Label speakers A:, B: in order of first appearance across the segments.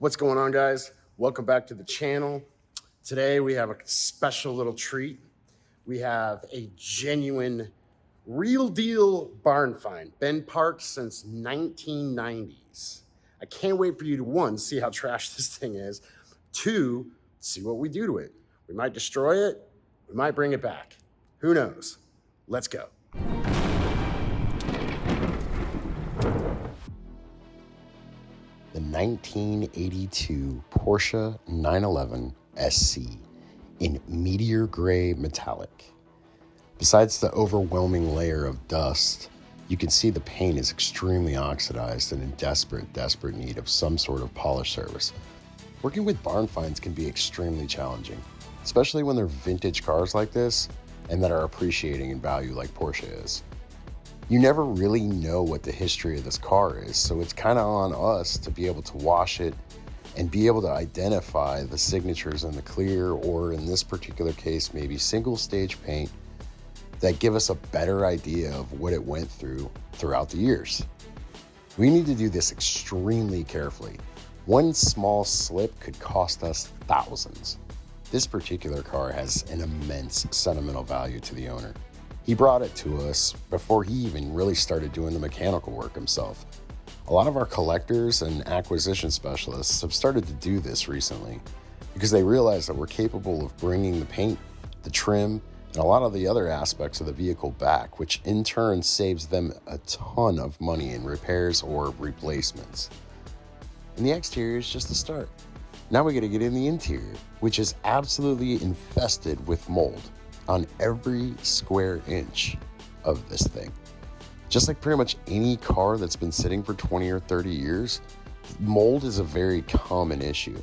A: What's going on, guys? Welcome back to the channel. Today we have a special little treat. We have a genuine, real deal barn find. Been parked since 1990s. I can't wait for you to, one, see how trash this thing is. Two, see what we do to it. We might destroy it. We might bring it back. Who knows? Let's go. The 1982 Porsche 911 SC in meteor gray metallic. Besides the overwhelming layer of dust, you can see the paint is extremely oxidized and in desperate need of some sort of polish service. Working with barn finds can be extremely challenging, especially when they're vintage cars like this and that are appreciating in value like Porsche is. You never really know what the history of this car is, so it's kind of on us to be able to wash it and be able to identify the signatures in the clear, or in this particular case, maybe single stage paint that give us a better idea of what it went through throughout the years. We need to do this extremely carefully. One small slip could cost us thousands. This particular car has an immense sentimental value to the owner. He brought it to us before he even really started doing the mechanical work himself. A lot of our collectors and acquisition specialists have started to do this recently because they realize that we're capable of bringing the paint, the trim, and a lot of the other aspects of the vehicle back, which in turn saves them a ton of money in repairs or replacements. And the exterior is just the start. Now we got to get in the interior, which is absolutely infested with mold on every square inch of this thing. Just like pretty much any car that's been sitting for 20 or 30 years, mold is a very common issue.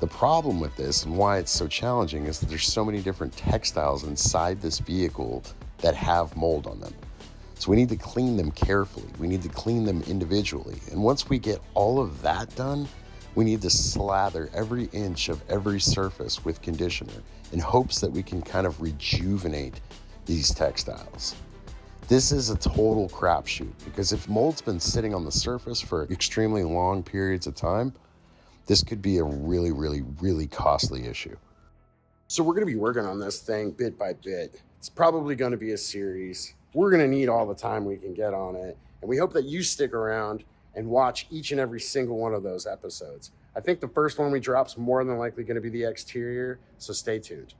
A: The problem with this and why it's so challenging is that there's so many different textiles inside this vehicle that have mold on them. So we need to clean them carefully. We need to clean them individually. And once we get all of that done, we need to slather every inch of every surface with conditioner in hopes that we can kind of rejuvenate these textiles. This is a total crapshoot because if mold's been sitting on the surface for extremely long periods of time, this could be a really costly issue. So we're going to be working on this thing bit by bit. It's probably going to be a series. We're going to need all the time we can get on it. And we hope that you stick around and watch each and every single one of those episodes. I think the first one we drop is more than likely going to be the exterior, so stay tuned.